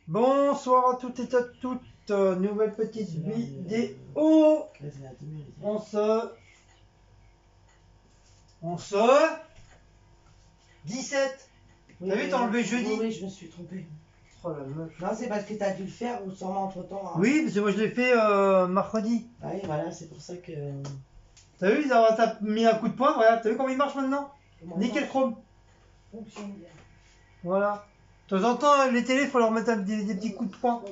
Bonsoir à toutes et à toutes, nouvelle petite vidéo. On se 17. T'as vu, t'as enlevé jeudi? Oui, je me suis trompé. Oh la meuf. Non, c'est parce que t'as dû le faire ou sûrement entre temps. Hein. Oui, parce que moi je l'ai fait mercredi. Ah oui, voilà, c'est pour ça que. T'as vu, t'as mis un coup de poing, regarde, t'as vu comment il marche maintenant? Nickel chrome. Fonctionne bien. Voilà. De temps en temps, les télés, il faut leur mettre des petits coups de poing.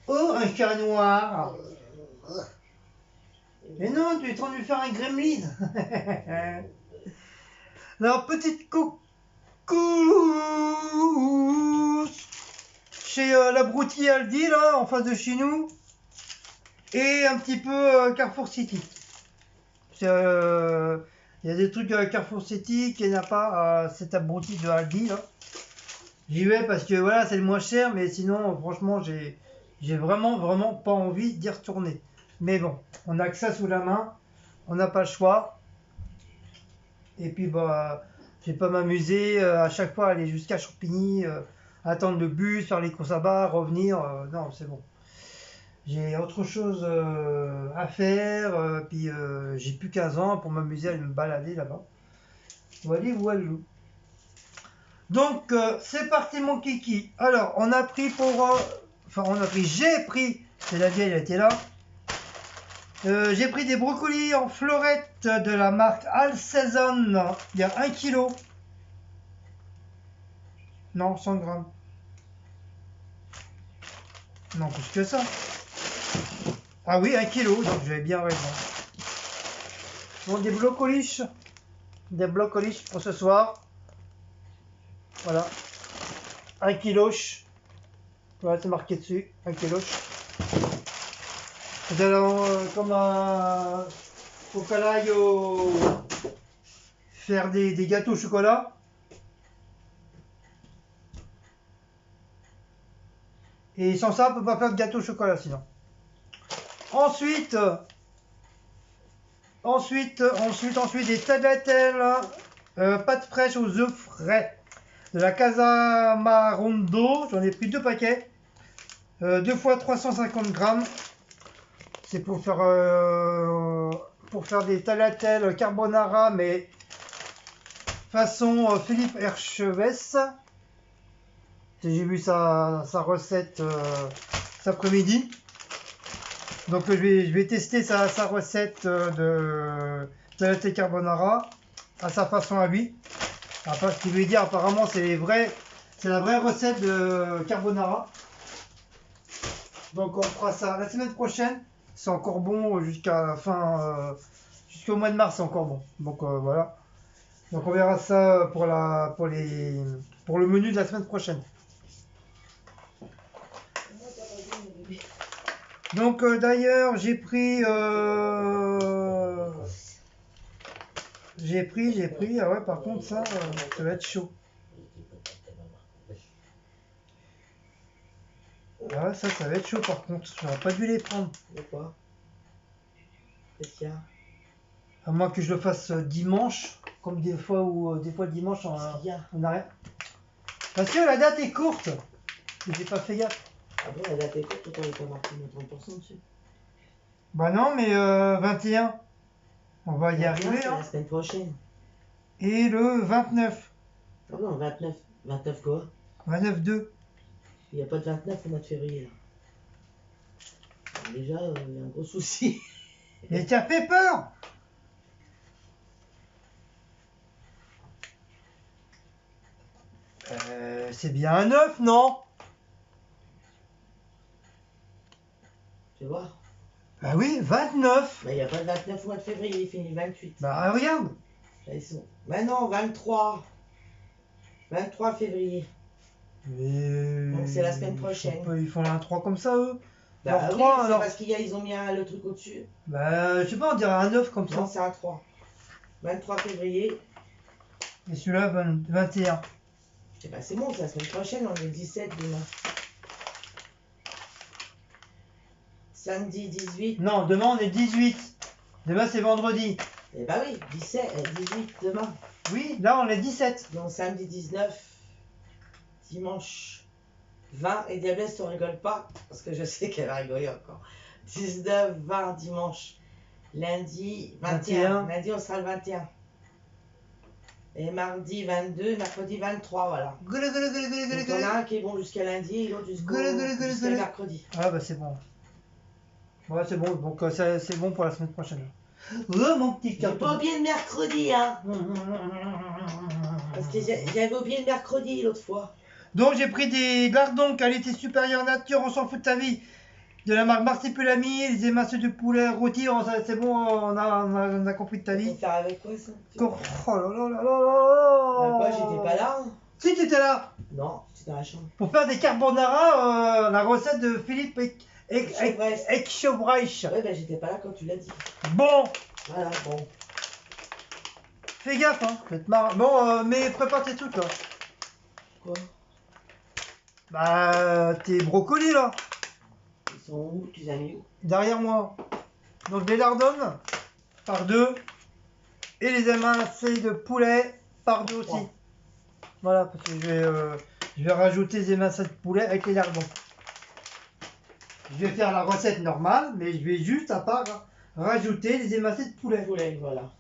Oh, un chat noir. Mais non, tu es en train de lui faire un gremlin. Alors, petite coucou chez l'abruti Aldi, là, en face de chez nous. Et un petit peu Carrefour City. Il y a des trucs à Carrefour City qu'il n'y a pas à cet abruti de Aldi, là. J'y vais parce que voilà, c'est le moins cher, mais sinon, franchement, j'ai vraiment pas envie d'y retourner. Mais bon, on a que ça sous la main, on n'a pas le choix. Et puis, bah, je vais pas m'amuser à chaque fois aller jusqu'à Champigny, attendre le bus, faire les courses à bas, revenir. Non, c'est bon. J'ai autre chose à faire, puis j'ai plus 15 ans pour m'amuser à aller me balader là-bas. Voilà, voilà. Donc, c'est parti mon kiki. Alors, on a pris j'ai pris, c'est la vieille, elle était là. J'ai pris des brocolis en florette de la marque All Season. Il y a 1 kg. Non, 100 grammes. Non, plus que ça. Ah oui, 1 kg, donc j'avais bien raison. Bon, des brocolis. Des brocolis pour ce soir. Voilà. 1 kg. Voilà, c'est marqué dessus. 1 kg. Nous allons, comme faut qu'elle aille faire des gâteaux au chocolat. Et sans ça, on ne peut pas faire de gâteau au chocolat sinon. Ensuite, des tagliatelles, pâtes fraîches aux œufs frais. De la Casa Marondo, j'en ai pris 2 paquets. 2 fois 350 grammes. C'est pour faire des tagliatelles carbonara, mais façon Philippe Herchevesse. J'ai vu sa recette cet après-midi. Donc je vais tester sa recette de tagliatelle carbonara à sa façon à lui. Après, ce qu'il veut dire, apparemment, c'est la vraie recette de carbonara. Donc on fera ça la semaine prochaine. C'est encore bon jusqu'à la fin, jusqu'au mois de mars, c'est encore bon. Donc voilà. Donc on verra ça pour le menu de la semaine prochaine. Donc d'ailleurs j'ai pris ah ouais, par contre ça va être chaud. Ah ouais, ça va être chaud par contre, j'aurais pas dû les prendre. Pourquoi? Qu'est-ce qu'il y a? À moins que je le fasse dimanche, comme des fois le dimanche on a rien. Parce que la date est courte, j'ai pas fait gaffe. Ah bon, la date est courte, pourtant il n'est pas marqué mon 30% dessus. Bah non, mais 21, on va y arriver. C'est la semaine prochaine. Et le 29. Ah non, 29. 29 quoi? 29-2. Il n'y a pas de 29 au mois de février là. Alors déjà, il y a un gros souci. Mais t'as fait peur! C'est bien un 9, non? Tu vois? Bah oui, 29. Bah il n'y a pas de 29 au mois de février, il finit 28. Bah regarde. Là, ils sont... Bah non, 23. 23 février. Mais... Donc c'est la semaine prochaine. Ils font un 3 comme ça, eux. Bah alors, oui, 3, c'est alors... parce qu'ils ont mis le truc au-dessus. Bah je sais pas, on dirait un 9 comme ça. Non, c'est un 3. 23 février. Et celui-là, 21. Et bah c'est bon, c'est la semaine prochaine, on est 17 demain. Samedi 18. Non, demain on est 18. Demain c'est vendredi. Eh bah oui, 18 demain. Oui, là on est 17. Donc samedi 19. Dimanche 20 et Diablesse, on rigole pas, parce que je sais qu'elle va rigoler encore. 19, 20 dimanche. Lundi, 21. Lundi, on sera le 21. Et mardi, 22, mercredi, 23, voilà. Donc on a un qui est bon jusqu'à lundi et l'autre jusqu'à mercredi. Ah bah c'est bon. Ouais, c'est bon, donc c'est bon pour la semaine prochaine. Mon petit J'ai carton. pas oublié le mercredi, hein. Parce que j'avais oublié le mercredi l'autre fois. Donc j'ai pris des lardons qualité supérieure nature, on s'en fout de ta vie. De la marque Marsipulami, les éminces de poulet rôti, c'est bon, on a compris de ta vie. On faire avec quoi ça? Oh là là là là là. Bah, j'étais pas là. Si t'étais là. Non, j'étais dans la chambre. Pour faire des carbonara, la recette de Philippe Ekchobreich. Ouais, bah j'étais pas là quand tu l'as dit. Bon. Voilà, bon. Fais gaffe, hein. Je vais te marrer. Bon, mais prépare tes trucs là. Quoi? Bah, tes brocolis là. Ils sont où? Tu les as mis où? Derrière moi. Donc les lardons par 2 et les émincés de poulet par 2 aussi. Ouais. Voilà, parce que je vais rajouter les émincés de poulet avec les lardons. Je vais faire la recette normale, mais je vais juste à part rajouter les émincés de poulet. Voilà.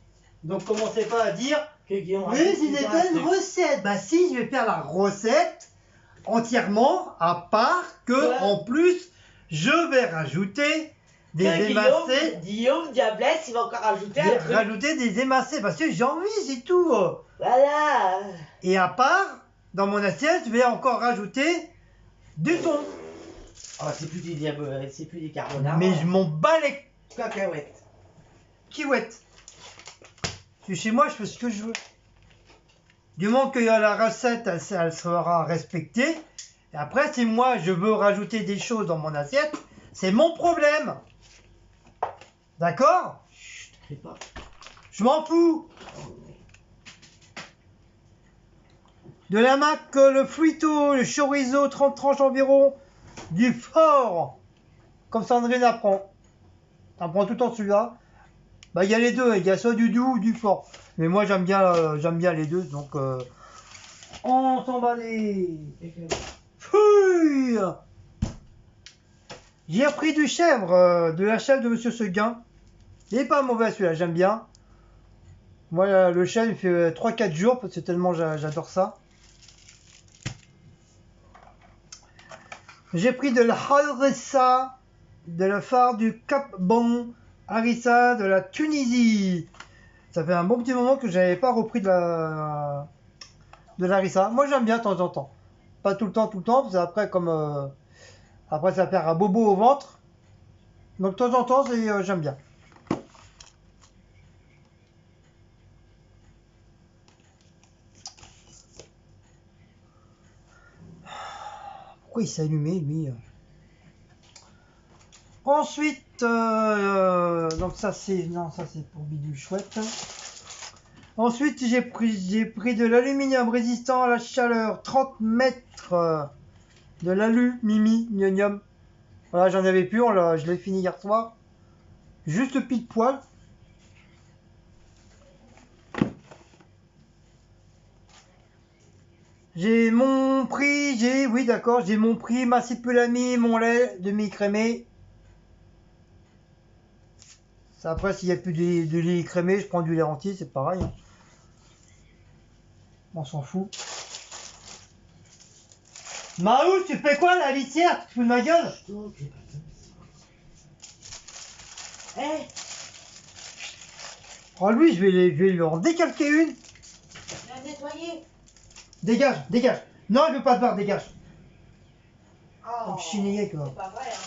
Donc commencez pas à dire Que Guillaume oui, ce n'est pas une recette. Bah si, je vais faire la recette entièrement à part que ouais. En plus je vais rajouter des émincés. Guillaume Diablesse, il va encore rajouter un truc. Rajouter des émincés parce que j'ai envie, c'est tout. Voilà. Et à part, dans mon assiette, je vais encore rajouter du thon. Oh, c'est plus des diables, c'est plus des carbonara. Mais je m'en bats les cacahuètes. kiwètes. Parce que chez moi, je fais ce que je veux. Du moment que la recette, elle sera respectée. Et après, si moi, je veux rajouter des choses dans mon assiette, c'est mon problème. D'accord? Chut, fais pas. Je m'en fous. De la marque, le fruito, le chorizo, 30 tranches environ. Du fort. Comme Sandrine apprend. T'apprends tout le temps celui-là. Bah, il y a les deux. Il y a soit du doux ou du fort. Mais moi, j'aime bien les deux. Donc, on s'en bat les... Fouille. J'ai appris du chèvre, de la chèvre de Monsieur Seguin. Il est pas mauvais celui-là, j'aime bien. Moi, le chèvre, il fait 3-4 jours, parce que tellement j'adore ça. J'ai pris de la harissa, de la phare du Cap Bon, harissa de la Tunisie. Ça fait un bon petit moment que je n'avais pas repris de l'harissa. Moi, j'aime bien de temps en temps. Pas tout le temps, parce que après, après, ça perd un bobo au ventre. Donc, de temps en temps, j'aime bien. Pourquoi il s'est allumé, lui? Ensuite, donc ça c'est pour bidule chouette. Ensuite, j'ai pris de l'aluminium résistant à la chaleur, 30 mètres de l'aluminium. Voilà, j'en avais plus, je l'ai fini hier soir. Juste pile poil. J'ai mon prix, oui d'accord, j'ai mon prix Marsipulami, mon lait demi-crémé. Après, s'il n'y a plus de lait crémé, je prends du lait entier, c'est pareil. Hein. On s'en fout. Mahou, tu fais quoi la litière? Tu te fous de ma gueule? Hey. Oh lui, je vais lui en décalquer une. La nettoyer. Dégage. Non, je veux pas te voir, dégage. Oh, c'est pas vrai, hein.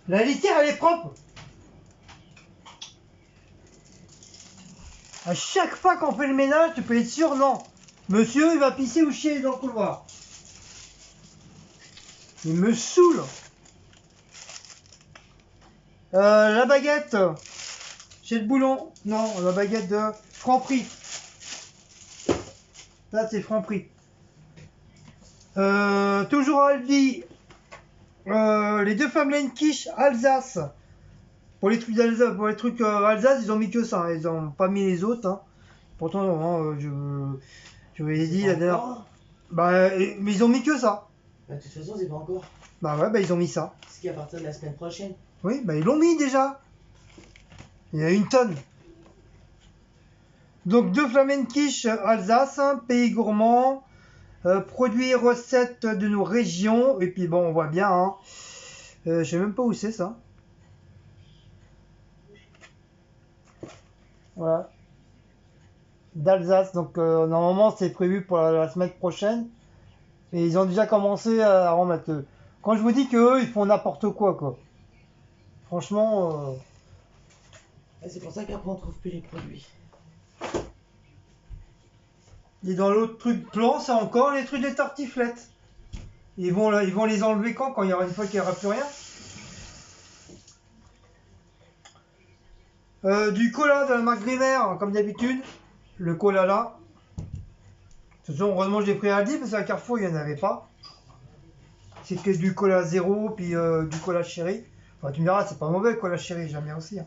La litière, elle est propre. À chaque fois qu'on fait le ménage, tu peux être sûr, non. Monsieur, il va pisser ou chier dans le couloir. Il me saoule. La baguette. Chez le boulon. Non, la baguette de Franprix. Là, c'est Franprix. Toujours Aldi. Les deux femmes quiche Alsace. Pour les trucs d'Alsace, Alsace, ils ont mis que ça. Hein. Ils ont pas mis les autres. Hein. Pourtant, je vous ai dit la dernière. Bah, mais ils ont mis que ça. Bah, de toute façon, c'est pas encore. Bah ouais, bah ils ont mis ça. C'est qu'à partir de la semaine prochaine. Oui, bah ils l'ont mis déjà. Il y a 1 tonne. Donc 2 flamenquiches Alsace, pays gourmand, produits et recettes de nos régions. Et puis bon, on voit bien, hein. Je sais même pas où c'est ça. Voilà. D'Alsace, donc normalement c'est prévu pour la semaine prochaine. Et ils ont déjà commencé à remettre. Quand je vous dis qu'eux, ils font n'importe quoi, quoi. Franchement. Et c'est pour ça qu'après on trouve plus les produits. Et dans l'autre truc plan, c'est encore les trucs des tartiflettes. Ils vont les enlever quand il y aura une fois qu'il n'y aura plus rien. Du cola de la marque Grimer, comme d'habitude. Le cola là. De toute façon, heureusement, j'ai pris un Aldi parce qu'à Carrefour, il n'y en avait pas. C'était du cola zéro, puis du cola chéri. Enfin, tu me diras, c'est pas mauvais le cola chéri, j'aime bien aussi. Hein.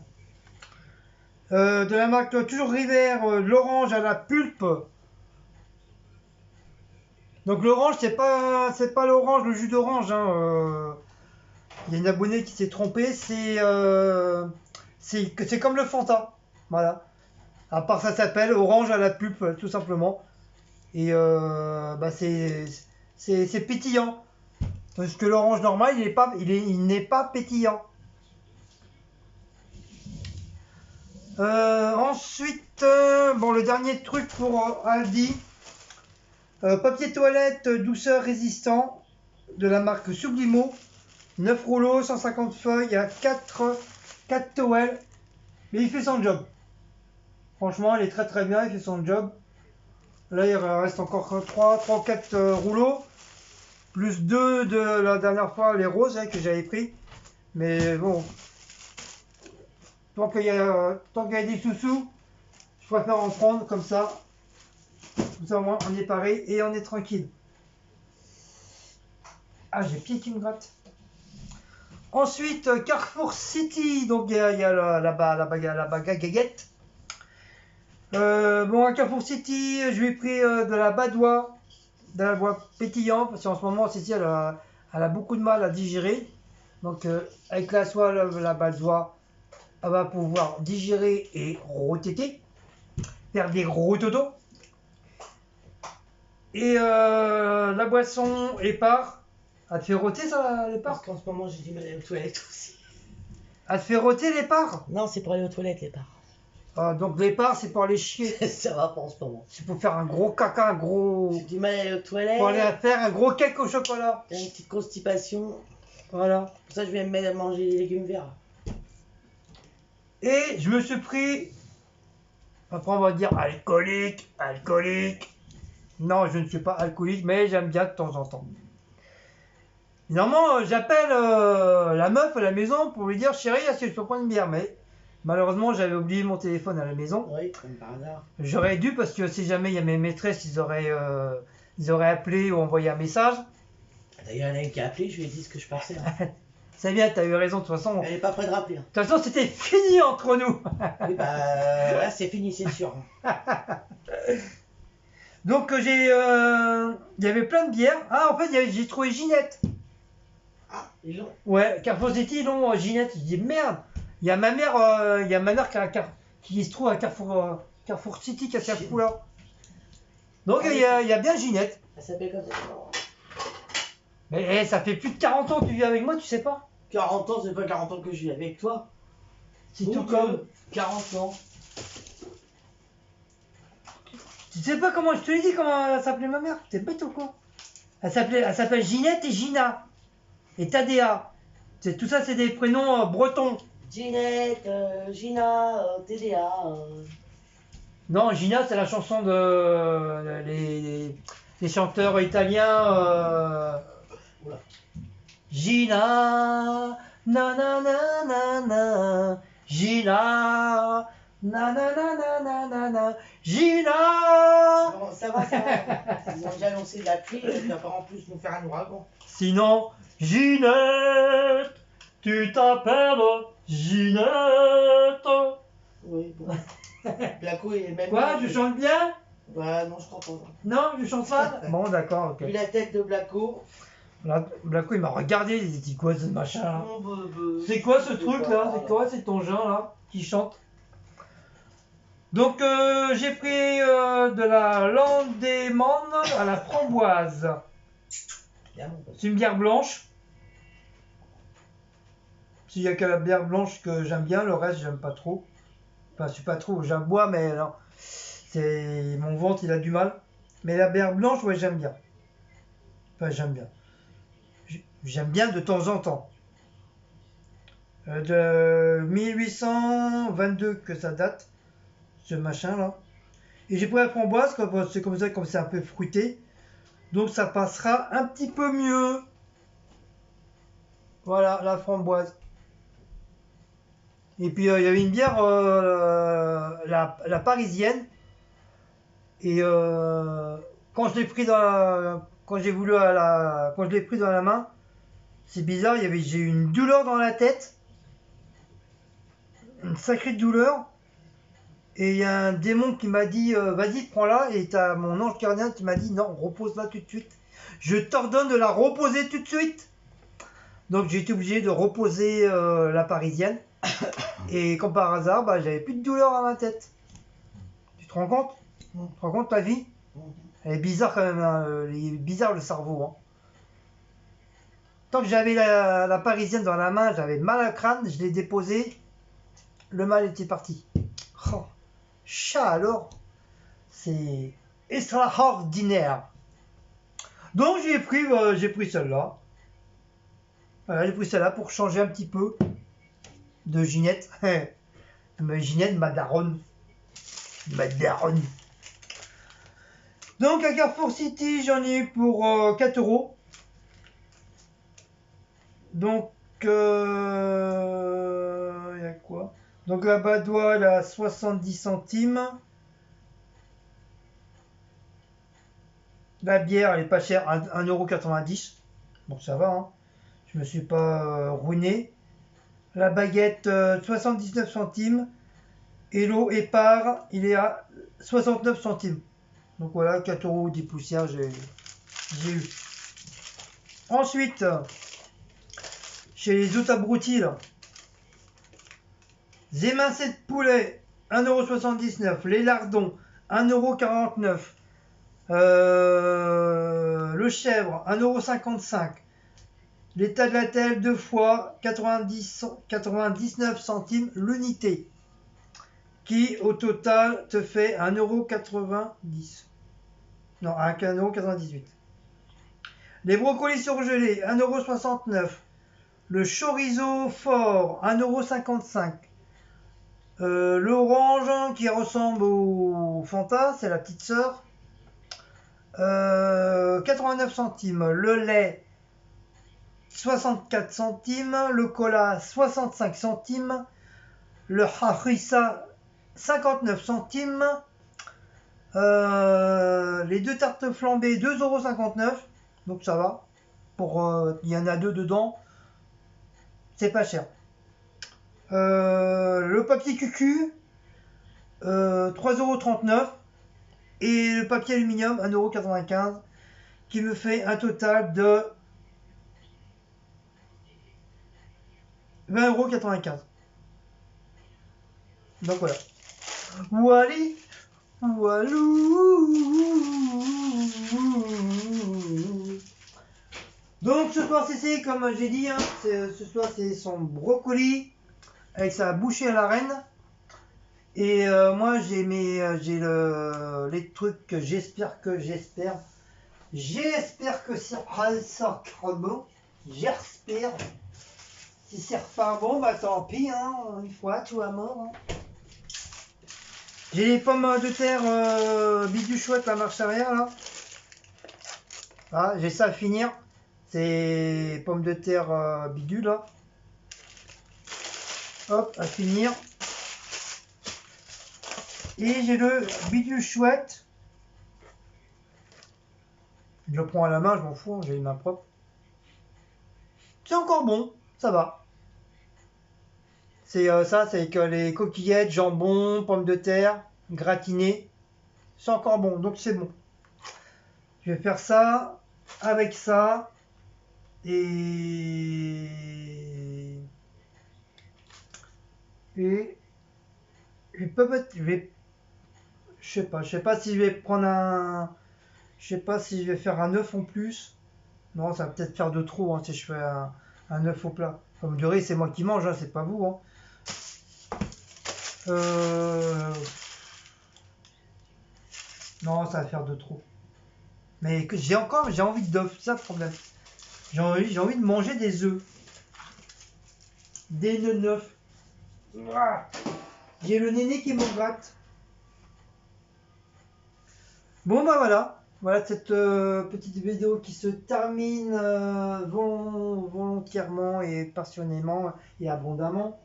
De la marque toujours River, l'orange à la pulpe. Donc l'orange, c'est pas l'orange, le jus d'orange. Hein, il y a une abonnée qui s'est trompée, c'est comme le Fanta. Voilà. À part ça s'appelle orange à la pulpe, tout simplement. Et bah c'est pétillant. Parce que l'orange normal, il n'est pas pétillant. Ensuite, bon, le dernier truc pour Aldi. Papier toilette douceur résistant de la marque Sublimo. 9 rouleaux, 150 feuilles, à 4 towels. Mais il fait son job. Franchement, il est très très bien, il fait son job. Là, il reste encore 3 ou 4 rouleaux. Plus 2 de la dernière fois, les roses hein, que j'avais pris. Mais bon, tant qu'il y a des sous-sous, je préfère en prendre comme ça. Comme ça, au moins, on est pareil et on est tranquille. Ah, j'ai pied qui me gratte. Ensuite, Carrefour City. Donc, il y a la baguette. Bon, à Carrefour City, je lui ai pris de la badoie. De la bois pétillant. Parce qu'en ce moment, City, elle a beaucoup de mal à digérer. Donc, avec la soie, la badoie, elle va pouvoir digérer et rotéter. Faire des gros dodos. Et la boisson épars. Elle te fait roter ça, l'épars? Parce qu'en ce moment, j'ai du mal à aller aux toilettes aussi. Elle te fait roter l'épars? Non, c'est pour aller aux toilettes, l'épars. Donc l'épars, c'est pour aller chier. Ça va pas en ce moment. C'est pour faire un gros caca, un gros... J'ai du mal à aller aux toilettes. Pour aller faire un gros cake au chocolat. J'ai une petite constipation. Voilà. Pour ça, je vais me mettre à manger des légumes verts. Et je me suis pris... Après, on va dire alcoolique. Non, je ne suis pas alcoolique, mais j'aime bien de temps en temps. Normalement, j'appelle la meuf à la maison pour lui dire chérie, est-ce que je peux prendre une bière? Mais malheureusement, j'avais oublié mon téléphone à la maison. Oui, comme par hasard. J'aurais dû parce que si jamais il y a mes maîtresses, ils auraient appelé ou envoyé un message. D'ailleurs, il y en a une qui a appelé, je lui ai dit ce que je pensais. Hein. C'est bien, t'as eu raison, de toute façon. Elle n'est pas prête de rappeler. De toute façon, c'était fini entre nous. Oui, bah là, c'est fini, c'est sûr. Donc, il y avait plein de bières. Ah, en fait, j'ai trouvé Ginette. Ah, ils l'ont. Ouais, Carrefour City, non, Ginette. Je dis merde. Il y a ma mère, qui se trouve à Carrefour City, qui a sa là. Donc, il y a bien Ginette. Elle s'appelle comme ça. Mais ça fait plus de 40 ans que tu vis avec moi, tu sais pas? 40 ans, c'est pas 40 ans que je vis avec toi. C'est tout comme 40 ans. Tu sais pas comment je te l'ai dit comment s'appelait ma mère? T'es bête ou quoi? Elle s'appelle Ginette et Gina. Et Tadea. Tout ça, c'est des prénoms bretons. Ginette, Gina, TDA. Non, Gina, c'est la chanson de les chanteurs italiens. Oula. Gina, na na na na na, Gina, na na na na na na na, Gina. Bon, ça va. Ils ont déjà annoncé de la pluie, il va pas en plus nous faire un ouragan. Sinon, Ginette, tu t'appelles Ginette. Oui, bon. Blaco est même. Quoi, je chante bien? Ouais, non, je crois pas. Non, je chante pas. Bon, d'accord, ok. Vu la tête de Blaco. Là, Blacko, il m'a regardé, il dit quoi ce machin là? Oh, C'est quoi ce truc là? C'est quoi? C'est ton jean là qui chante? Donc j'ai pris de la Landémande à la framboise. C'est une bière blanche. S'il n'y a que la bière blanche que j'aime bien, le reste j'aime pas trop. Enfin, je suis pas trop, j'en bois, mais non. C'est mon ventre, il a du mal. Mais la bière blanche, ouais, j'aime bien. Enfin, j'aime bien. J'aime bien de temps en temps. De 1822 que ça date, ce machin là. Et j'ai pris la framboise, c'est comme ça, comme c'est un peu fruité. Donc ça passera un petit peu mieux. Voilà, la framboise. Et puis il y avait une bière, la parisienne. Et quand je l'ai pris dans la, quand j'ai voulu à la, quand je l'ai pris dans la main, c'est bizarre, j'ai eu une douleur dans la tête, une sacrée douleur. Et il y a un démon qui m'a dit, vas-y, prends-la. Et t'as mon ange gardien qui m'a dit, non, repose-la tout de suite. Je t'ordonne de la reposer tout de suite. Donc j'ai été obligé de reposer la parisienne. Et comme par hasard, bah, j'avais plus de douleur à ma tête. Tu te rends compte? Tu te rends compte la vie? Elle est bizarre quand même, hein. Il est bizarre le cerveau. Hein. Tant que j'avais la parisienne dans la main, j'avais mal à crâne, je l'ai déposée. Le mal était parti. Oh, chat alors, c'est extraordinaire. Donc j'ai pris celle-là. Voilà, j'ai pris celle-là pour changer un petit peu de Ginette. Mais Ginette, ma daronne. Ma daronne. Donc à Carrefour City, j'en ai eu pour 4 €. Donc, il y a quoi? Donc la Badois, elle a 70 centimes. La bière, elle est pas chère, 1,90 €. Donc ça va, hein. Je me suis pas ruiné. La baguette, 79 centimes. Et l'eau épar, il est à 69 centimes. Donc voilà, 4 € 10 poussières, j'ai eu. Ensuite, chez les autres abrutis, là. Émincés de poulet, 1,79 €. Les lardons, 1,49 €. Le chèvre, 1,55 €. Les tagliatelles 2 fois, 99 centimes l'unité. Qui au total te fait 1,90 €. Non, 1,98 €. Les brocolis surgelés, 1,69 €. Le chorizo fort, 1,55 €. L'orange qui ressemble au Fanta, c'est la petite sœur, 89 centimes. Le lait, 64 centimes. Le cola, 65 centimes. Le harissa, 59 centimes. Les deux tartes flambées, 2,59 €. Donc ça va. Il y en a 2 dedans. C'est pas cher. Le papier cucu, 3,39 €. Et le papier aluminium, 1,95 €. Qui me fait un total de 20,95 €. Donc voilà. Wally, Walou. Donc ce soir c'est comme j'ai dit, hein, ce soir c'est son brocoli avec sa bouchée à la reine. Et moi j'ai les trucs que j'espère que ça sera bon. J'espère. Si c'est pas bon, bah tant pis, hein, une fois, tout à mort. Hein. J'ai les pommes de terre bidou chouette, la marche arrière, là. Ah, j'ai ça à finir. C'est pommes de terre bidule, là. Hop, à finir. Et j'ai le bidule chouette. Je le prends à la main, je m'en fous, hein, j'ai les mains propres. C'est encore bon, ça va. C'est ça, c'est avec les coquillettes, jambon, pommes de terre, gratinées. C'est encore bon, donc c'est bon. Je vais faire ça avec ça. Et je peux mettre, je sais pas si je vais prendre je sais pas si je vais faire un œuf en plus. Non, ça va peut-être faire de trop hein, si je fais un œuf au plat. Comme du riz, c'est moi qui mange, hein, c'est pas vous. Hein. Non, ça va faire de trop. Mais j'ai envie d'œufs, c'est ça le problème. J'ai envie de manger des œufs. Des nœuds neufs. Ah, j'ai le néné qui me gratte. Bon bah voilà. Voilà cette petite vidéo qui se termine volontairement et passionnément et abondamment.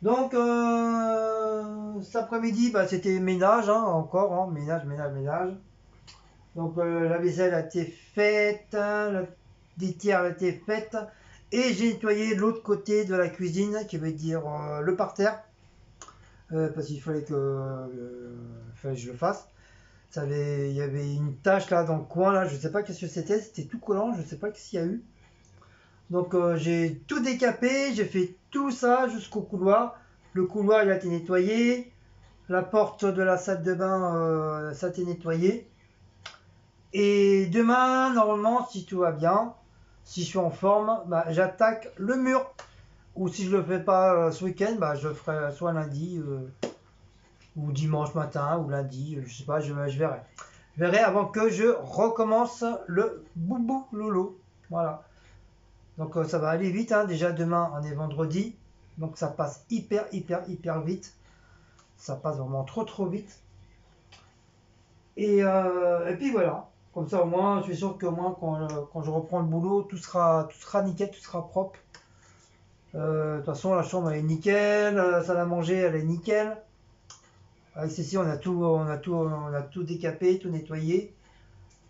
Donc cet après-midi, bah, c'était ménage hein, encore, hein, ménage. Donc la vaisselle a été faite, la litière a été faite et j'ai nettoyé l'autre côté de la cuisine, qui veut dire le parterre, parce qu'il fallait que je le fasse. Il y avait une tache là dans le coin là, je sais pas qu'est-ce que c'était tout collant, je sais pas ce qu'il y a eu. Donc j'ai tout décapé, j'ai fait tout ça jusqu'au couloir. Le couloir il a été nettoyé, la porte de la salle de bain ça a été nettoyé. Et demain, normalement, si tout va bien, si je suis en forme, bah, j'attaque le mur. Ou si je le fais pas ce week-end, bah, je le ferai soit lundi ou dimanche matin ou lundi, je sais pas, je verrai. Je verrai avant que je recommence le boubou lolo. Voilà. Donc ça va aller vite, hein. Déjà demain on est vendredi, donc ça passe hyper vite. Ça passe vraiment trop vite. Et puis voilà. Comme ça au moins, je suis sûr que moi quand je reprends le boulot, tout sera nickel, tout sera propre. De toute façon la chambre elle est nickel, la salle à manger elle est nickel. Avec ceci on a tout décapé, tout nettoyé.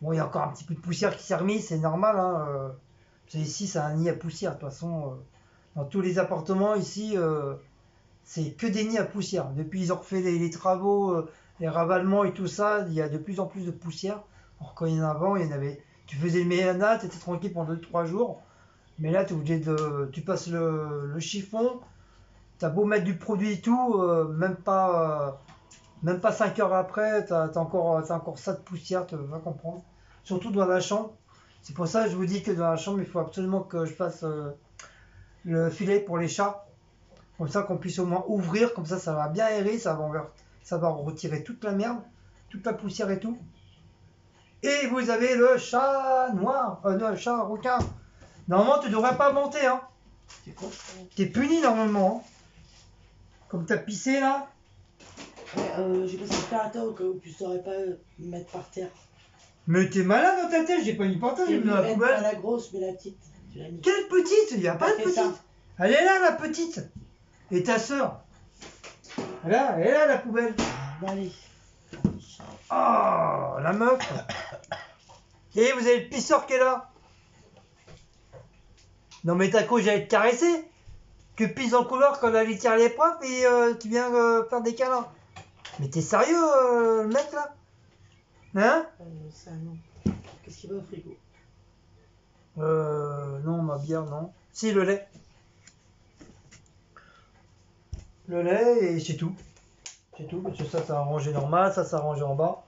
Bon il y a encore un petit peu de poussière qui s'est remise, c'est normal hein. Ici c'est un nid à poussière. De toute façon dans tous les appartements ici c'est que des nids à poussière. Depuis ils ont refait les travaux, les ravalements et tout ça, il y a de plus en plus de poussière. Alors quand il y en a avant, il y en avait. Tu faisais le ménage, tu étais tranquille pendant 2-3 jours. Mais là, tu es obligé de. Tu passes le chiffon, tu as beau mettre du produit et tout, même pas 5 heures après, tu as, encore ça de poussière, tu vas comprendre. Surtout dans la chambre. C'est pour ça que je vous dis que dans la chambre, il faut absolument que je fasse le filet pour les chats. Comme ça qu'on puisse au moins ouvrir, comme ça va bien aérer, ça va retirer toute la merde, toute la poussière et tout. Et vous avez le chat noir, le chat requin. Normalement tu devrais pas monter hein. C'est quoi? T'es puni normalement. Hein. Comme t'as pissé là. Ouais, j'ai passé l'aspirateur au cas où tu saurais pas me mettre par terre. Mais t'es malade dans ta tête, j'ai pas mis par terre, j'ai mis dans la poubelle. Pas la grosse mais la petite. Tu l'as mis. Quelle petite? Il n'y a pas de petite. Ça. Elle est là la petite. Et ta soeur? Elle est là la poubelle. Bon allez. Oh, la meuf. Et vous avez le pisseur qui est là. Non mais t'as quoi, j'allais te caresser. Que pisse dans le couloir quand la litière est propre et tu viens faire des câlins. Mais t'es sérieux le mec là? Hein? Ça non. Qu'est-ce qu'il va au frigo? Non, ma bière non. Si, le lait. Le lait et c'est tout. C'est tout, parce que ça a rangé normal, ça a rangé en bas.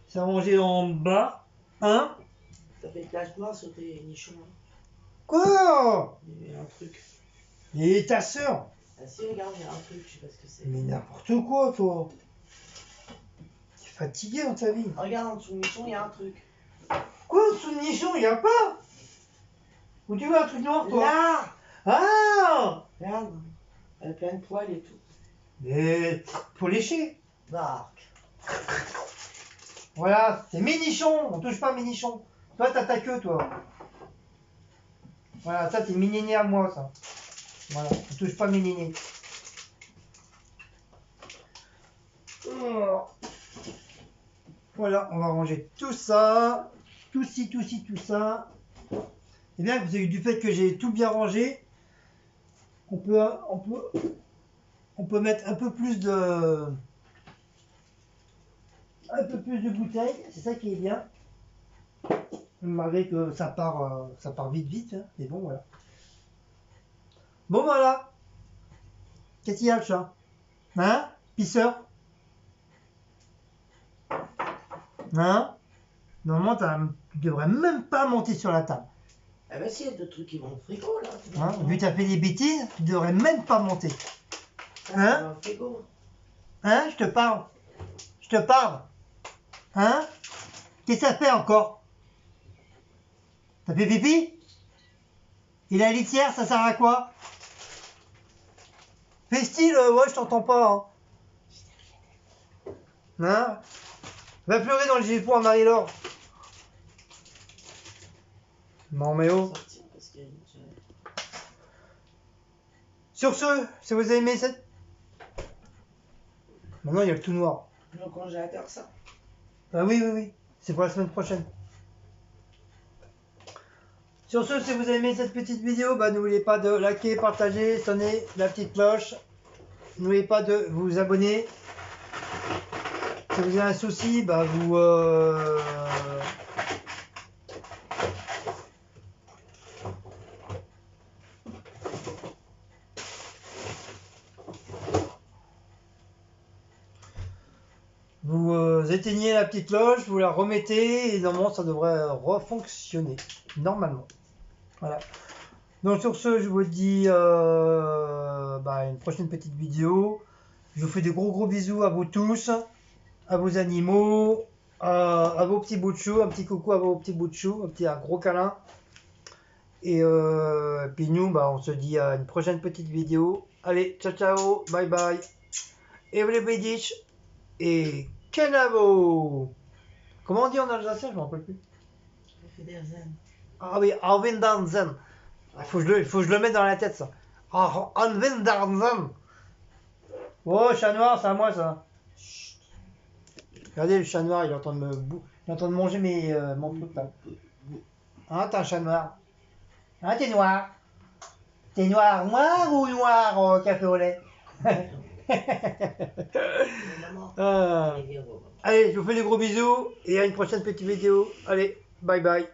Ça a rangé en bas. Hein? T'as fait de tache noire sur tes nichons. Hein. Quoi? Il y a un truc. Et ta soeur? Ah si, regarde, il y a un truc, je sais pas ce que c'est. Mais n'importe quoi, toi. T'es fatigué dans ta vie. Regarde, en dessous du nichon, il y a un truc. Quoi, en dessous du nichon, il n'y a pas? Où tu vois un truc noir, toi? Là! Ah! Regarde, elle a plein de poils et tout. Mais faut lécher. Bark. Voilà, c'est mes nichons, on touche pas à mes nichons. Toi, t'as ta queue, toi. Voilà, ça, c'est mes nénés à moi, ça. Voilà, on touche pas mes nénés. Voilà, on va ranger tout ça. Tout ça. Et bien, vous avez eu du fait que j'ai tout bien rangé. On peut mettre un peu plus de bouteilles, c'est ça qui est bien. Malgré que ça part vite, hein. Mais bon, voilà. Bon, voilà. Qu'est-ce qu'il y a, le chat? Hein? Pisseur? Hein? Normalement, tu devrais même pas monter sur la table. Ah bah si, il y a d'autres trucs qui vont au frigo, là. Hein? Vu que tu as fait des bêtises, tu devrais même pas monter. Hein? Au frigo. Hein? Je te parle. Je te parle. Hein? Qu'est-ce que ça fait encore? T'as fait pipi? Et la litière, ça sert à quoi? Fais style, ouais, je t'entends pas. Hein? Va pleurer dans le giffon à Marie-Laure. Non mais oh. Sur ce, si vous avez aimé cette... Maintenant il y a le tout noir. Le congélateur, ça. Ah oui, oui, oui. C'est pour la semaine prochaine. Sur ce, si vous avez aimé cette petite vidéo, bah, n'oubliez pas de liker, partager, sonner la petite cloche. N'oubliez pas de vous abonner. Si vous avez un souci, bah, vous éteignez la petite cloche, vous la remettez et normalement ça devrait refonctionner. Normalement. Voilà. Donc sur ce, je vous dis bah, une prochaine petite vidéo. Je vous fais de gros bisous à vous tous, à vos animaux, à vos petits bouts de chou, un petit coucou à vos petits bouts de chou, un gros câlin. Et puis nous, bah, on se dit à une prochaine petite vidéo. Allez, ciao ciao, bye bye. Everybody et Kenavo. Comment on dit en alsacien, je ne me rappelle plus. Ah oui, Arvindanzen. Il faut que je le mette dans la tête, ça. Arvindanzen. Oh, chat noir, c'est à moi, ça. Chut. Regardez, le chat noir, il est en train de manger mon truc, là. Hein, t'es un chat noir. Hein, t'es noir. T'es noir ou noir au café au lait? Allez, je vous fais des gros bisous et à une prochaine petite vidéo. Allez, bye bye.